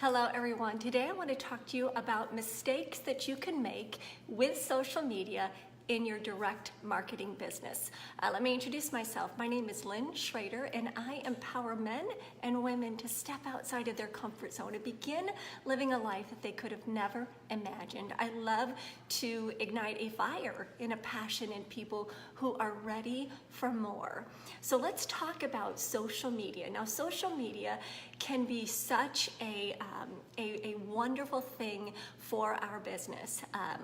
Hello everyone. Today I want to talk to you about mistakes that you can make with social media in your direct marketing business. Let me introduce myself. My name is Lynn Schrader and I empower men and women to step outside of their comfort zone and begin living a life that they could have never imagined. I love to ignite a fire and a passion in people who are ready for more. So let's talk about social media. Now, social media can be such a wonderful thing for our business.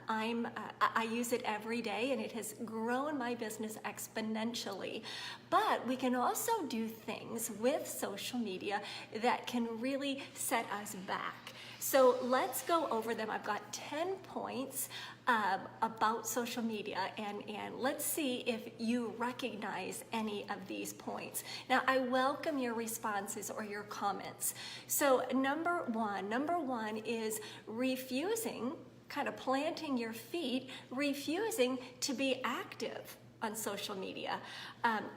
I use it every day and it has grown my business exponentially. But we can also do things with social media that can really set us back. So let's go over them. I've got 10 points about social media and let's see if you recognize any of these points. Now, I welcome your responses or your comments. So number one is refusing, kind of planting your feet, refusing to be active on social media.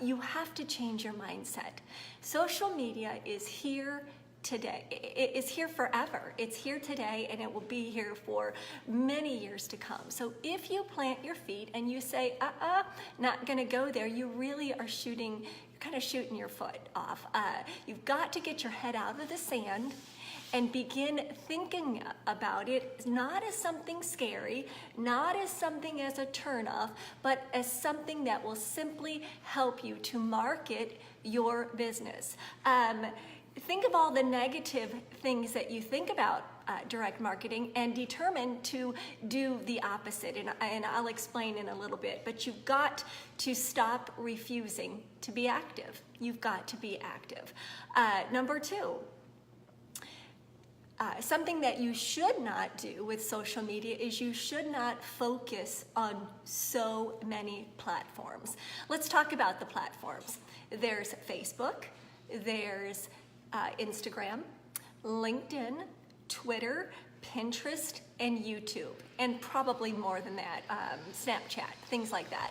You have to change your mindset. Social media is here today. It is here forever. It's here today and it will be here for many years to come. So if you plant your feet and you say, not gonna go there, you really are kind of shooting your foot off. You've got to get your head out of the sand and begin thinking about it not as something scary, not as something as a turnoff, but as something that will simply help you to market your business. Think of all the negative things that you think about direct marketing and determine to do the opposite. And I'll explain in a little bit, but you've got to stop refusing to be active. You've got to be active. Number two, something that you should not do with social media is you should not focus on so many platforms. Let's talk about the platforms. There's Facebook, there's Instagram, LinkedIn, Twitter, Pinterest, and YouTube, and probably more than that, Snapchat, things like that.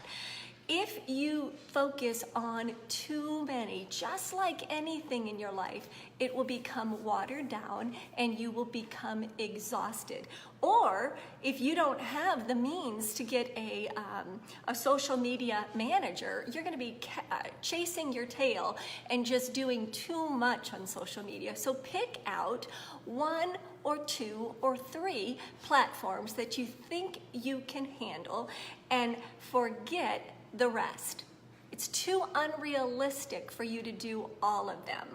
If you focus on too many, just like anything in your life, it will become watered down and you will become exhausted. Or if you don't have the means to get a social media manager, you're going to be chasing your tail and just doing too much on social media. So pick out one or two or three platforms that you think you can handle and forget the rest. It's too unrealistic for you to do all of them.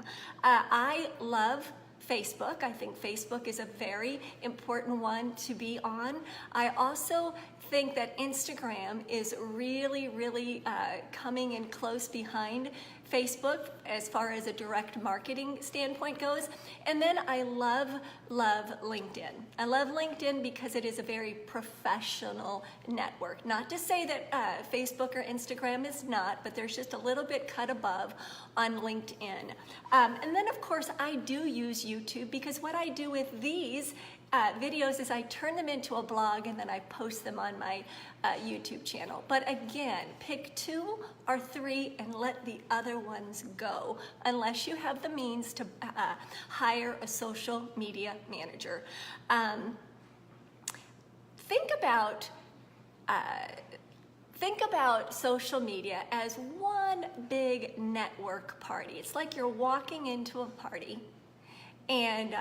I love Facebook. I think Facebook is a very important one to be on. I also think that Instagram is really coming in close behind Facebook as far as a direct marketing standpoint goes. And then I love LinkedIn. I love LinkedIn because it is a very professional network. Not to say that Facebook or Instagram is not, but there's just a little bit cut above on LinkedIn. And then of course I do use YouTube because what I do with these videos is I turn them into a blog and then I post them on my YouTube channel. But again, pick two or three and let the other ones go unless you have the means to hire a social media manager. Think about social media as one big network party. It's like you're walking into a party and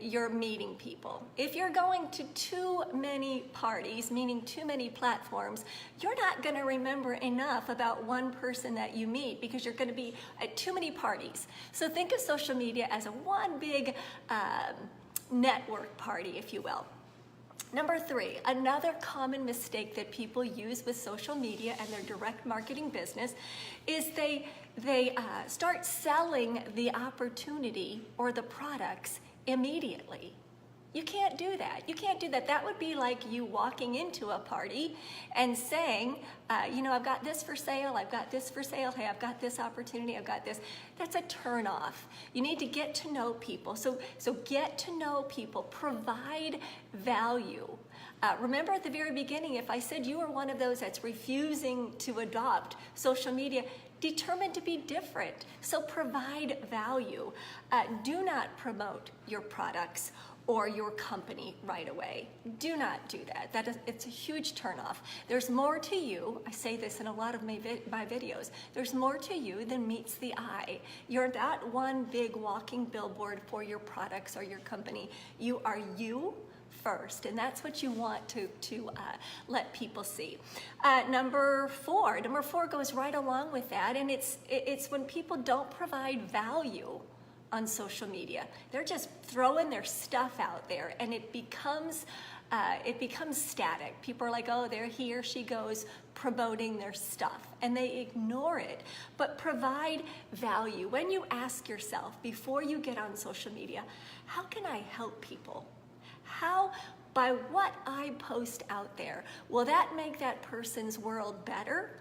you're meeting people. If you're going to too many parties, meaning too many platforms, you're not going to remember enough about one person that you meet because you're going to be at too many parties. So think of social media as a one big network party, if you will. Number three, another common mistake that people use with social media and their direct marketing business is they start selling the opportunity or the products immediately. You can't do that. You can't do that. That would be like you walking into a party and saying, I've got this for sale, I've got this for sale, hey, I've got this opportunity, I've got this. That's a turn off. You need to get to know people. So get to know people, provide value. Remember at the very beginning, if I said you were one of those that's refusing to adopt social media, determined to be different. So provide value. Do not promote your products or your company right away. Do not do that. It's a huge turnoff. There's more to you. I say this in a lot of my videos. There's more to you than meets the eye. You're not one big walking billboard for your products or your company. You are you first, and that's what you want to let people see. Number four goes right along with that, and it's when people don't provide value on social media. They're just throwing their stuff out there, and it becomes static. People are like, oh, there he or she goes promoting their stuff, and they ignore it. But provide value. When you ask yourself before you get on social media, how can I help people? How, by what I post out there, will that make that person's world better,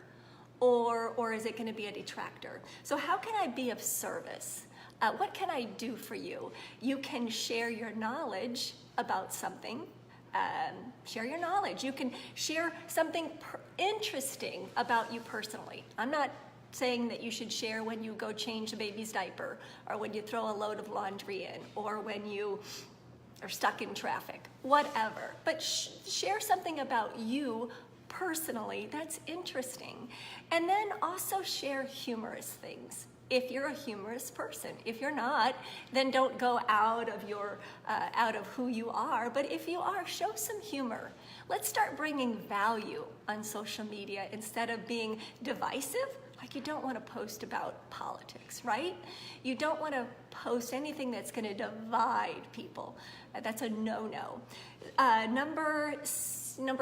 or is it going to be a detractor? So how can I be of service? What can I do for you? You can share your knowledge about something. Share your knowledge. You can share something interesting about you personally. I'm not saying that you should share when you go change a baby's diaper, or when you throw a load of laundry in, or when you are stuck in traffic, whatever. But share something about you personally that's interesting. And then also share humorous things. If you're a humorous person. If you're not, then don't go out of who you are. But if you are, show some humor. Let's start bringing value on social media instead of being divisive. Like, you don't want to post about politics, right? You don't want to post anything that's going to divide people. That's a no-no. Number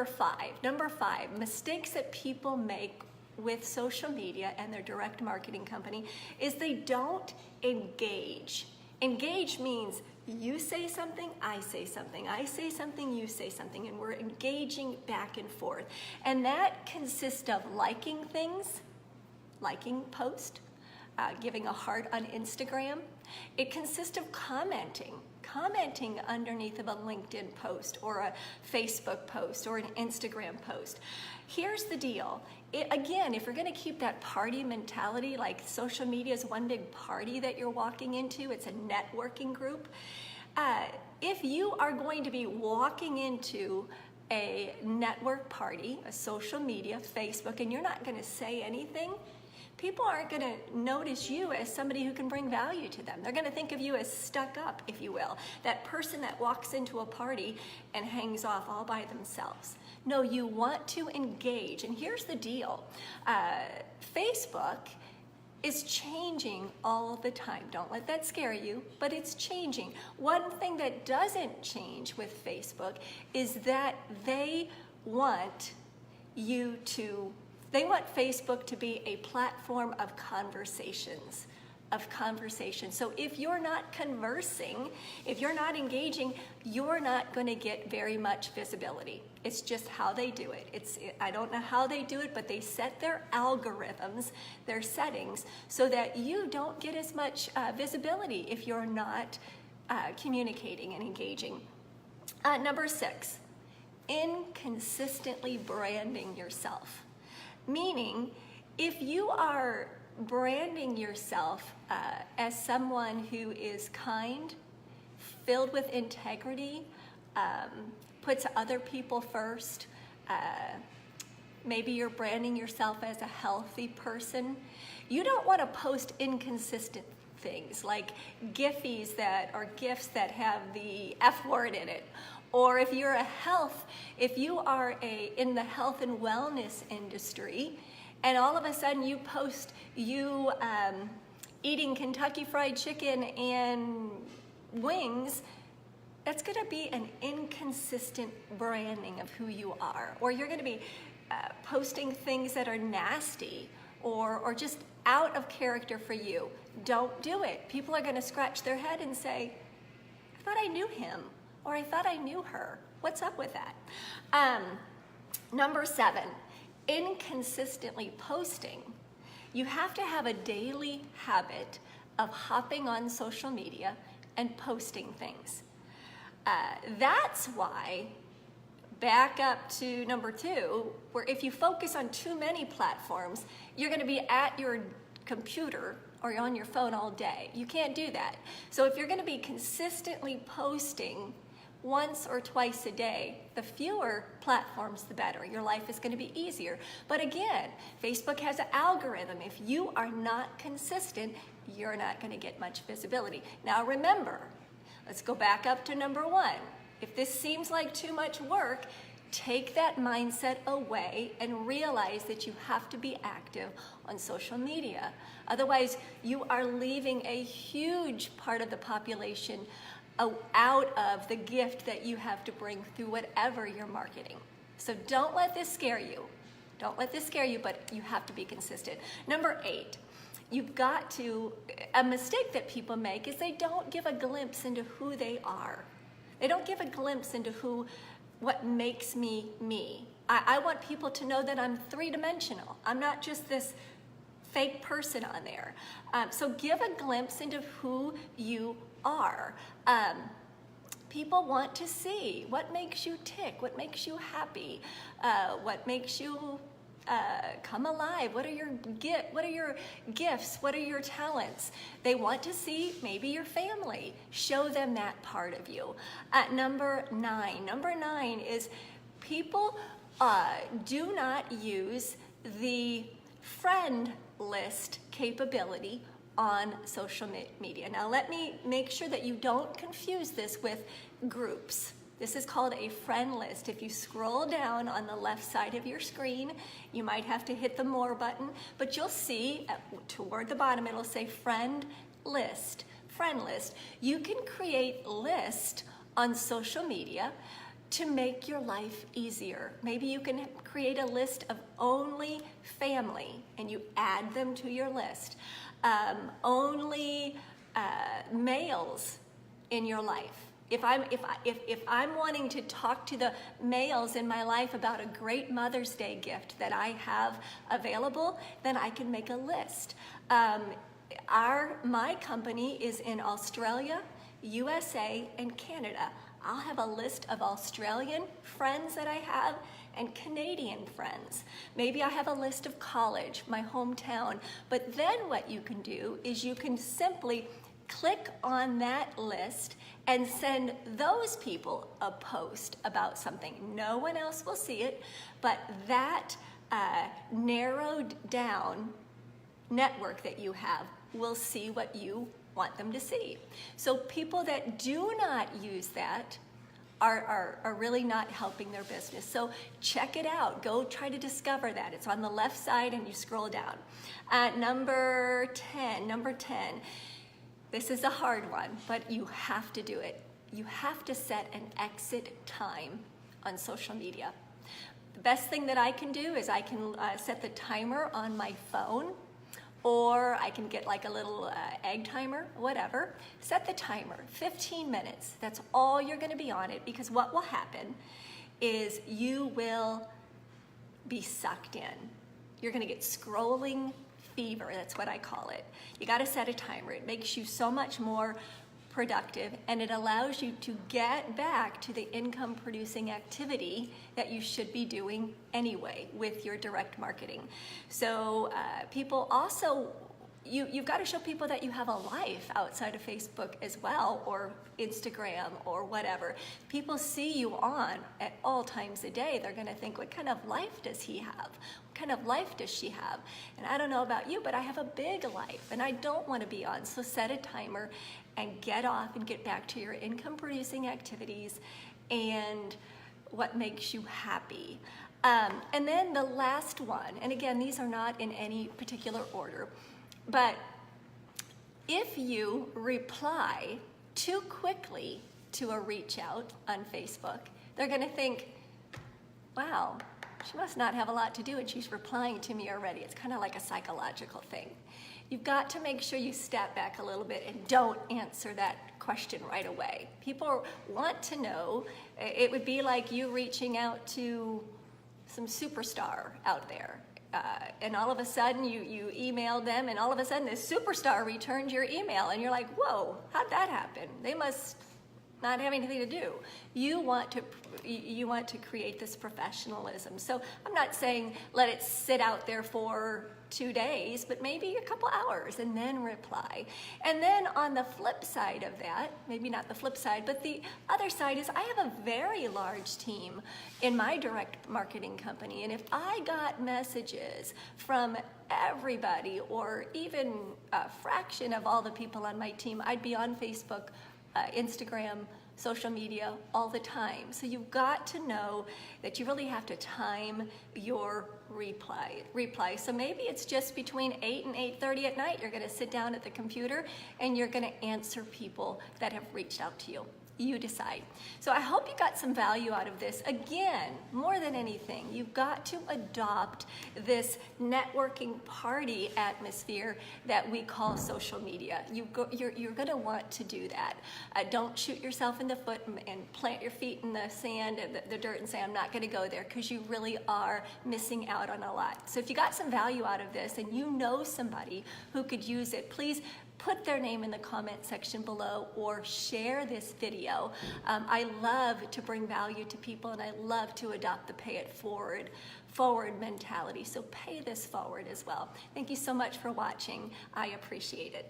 five, mistakes that people make with social media and their direct marketing company is they don't engage. Engage means you say something, I say something, I say something, you say something, and we're engaging back and forth. And that consists of liking things, liking post, giving a heart on Instagram. It consists of commenting underneath of a LinkedIn post or a Facebook post or an Instagram post. Here's the deal. Again, if you're going to keep that party mentality, like social media is one big party that you're walking into, it's a networking group. If you are going to be walking into a network party, a social media, Facebook, and you're not going to say anything, people aren't going to notice you as somebody who can bring value to them. They're going to think of you as stuck up, if you will. That person that walks into a party and hangs off all by themselves. No, you want to engage. And here's the deal. Facebook is changing all the time. Don't let that scare you, but it's changing. One thing that doesn't change with Facebook is that they want Facebook to be a platform of conversations. So if you're not conversing, if you're not engaging, you're not going to get very much visibility. It's just how they do it. I don't know how they do it, but they set their algorithms, their settings, so that you don't get as much visibility if you're not communicating and engaging. Number 6, inconsistently branding yourself. Meaning, if you are branding yourself as someone who is kind, filled with integrity, puts other people first, maybe you're branding yourself as a healthy person, you don't want to post inconsistent things like gifs that have the F word in it. Or if you are in the health and wellness industry, and all of a sudden you post you eating Kentucky Fried Chicken and wings, that's going to be an inconsistent branding of who you are. Or you're going to be posting things that are nasty or just out of character for you. Don't do it. People are going to scratch their head and say, I thought I knew him, or I thought I knew her. What's up with that? Number 7, inconsistently posting. You have to have a daily habit of hopping on social media and posting things. That's why, back up to number 2, where if you focus on too many platforms, you're going to be at your computer or you're on your phone all day. You can't do that. So if you're going to be consistently posting once or twice a day, the fewer platforms, the better. Your life is going to be easier. But again, Facebook has an algorithm. If you are not consistent, you're not going to get much visibility. Now remember, let's go back up to number 1. If this seems like too much work, take that mindset away and realize that you have to be active on social media. Otherwise, you are leaving a huge part of the population out of the gift that you have to bring through whatever you're marketing. So don't let this scare you. Don't let this scare you, but you have to be consistent. Number 8, you've got to, a mistake that people make is they don't give a glimpse into who they are. They don't give a glimpse into what makes me me. I want people to know that I'm three-dimensional. I'm not just this fake person on there. So give a glimpse into who you are. People want to see what makes you tick, what makes you happy, what makes you come alive. What are your gifts? What are your talents? They want to see maybe your family. Show them that part of you. Number 9 is people do not use the friend list capability on social media. Now let me make sure that you don't confuse this with groups. This is called a friend list. If you scroll down on the left side of your screen, you might have to hit the more button, but you'll see toward the bottom it'll say friend list. Friend list. You can create list on social media to make your life easier. Maybe you can create a list of only family and you add them to your list. Only males in your life. If I'm wanting to talk to the males in my life about a great Mother's Day gift that I have available, then I can make a list. My company is in Australia, USA, and Canada. I'll have a list of Australian friends that I have and Canadian friends. Maybe I have a list of college, my hometown. But then what you can do is you can simply click on that list and send those people a post about something. No one else will see it, but that narrowed down network that you have will see what you want them to see. So people that do not use that are really not helping their business. So check it out. Go try to discover that. It's on the left side and you scroll down. Number 10. This is a hard one, but you have to do it. You have to set an exit time on social media. The best thing that I can do is I can set the timer on my phone, or I can get like a little egg timer, whatever. Set the timer, 15 minutes. That's all you're gonna be on it, because what will happen is you will be sucked in. You're gonna get scrolling fever, that's what I call it. You gotta set a timer. It makes you so much more productive, and it allows you to get back to the income producing activity that you should be doing anyway with your direct marketing. So people also, you've got to show people that you have a life outside of Facebook as well, or Instagram or whatever. People see you on at all times a day. They're going to think, what kind of life does he have? What kind of life does she have? And I don't know about you, but I have a big life and I don't want to be on. So set a timer and get off and get back to your income producing activities and what makes you happy. And then the last one, and again, these are not in any particular order, but if you reply too quickly to a reach out on Facebook, they're gonna think, wow, she must not have a lot to do and she's replying to me already. It's kind of like a psychological thing. You've got to make sure you step back a little bit and don't answer that question right away. People want to know. It would be like you reaching out to some superstar out there. And all of a sudden you emailed them, and all of a sudden this superstar returned your email, and you're like, whoa, how'd that happen? They must not have anything to do. You want to create this professionalism. So I'm not saying let it sit out there for 2 days, but maybe a couple hours and then reply. And then on the flip side of that, maybe not the flip side, but the other side is I have a very large team in my direct marketing company. And if I got messages from everybody or even a fraction of all the people on my team, I'd be on Facebook, Instagram, social media all the time. So you've got to know that you really have to time your reply. So maybe it's just between 8 and 8:30 at night. You're going to sit down at the computer and you're going to answer people that have reached out to you. You decide. So I hope you got some value out of this. Again, more than anything, you've got to adopt this networking party atmosphere that we call social media. You're going to want to do that. Don't shoot yourself in the foot and plant your feet in the sand and the dirt and say, I'm not going to go there, because you really are missing out on a lot. So if you got some value out of this and you know somebody who could use it, please put their name in the comment section below or share this video. I love to bring value to people, and I love to adopt the pay it forward mentality. So pay this forward as well. Thank you so much for watching. I appreciate it.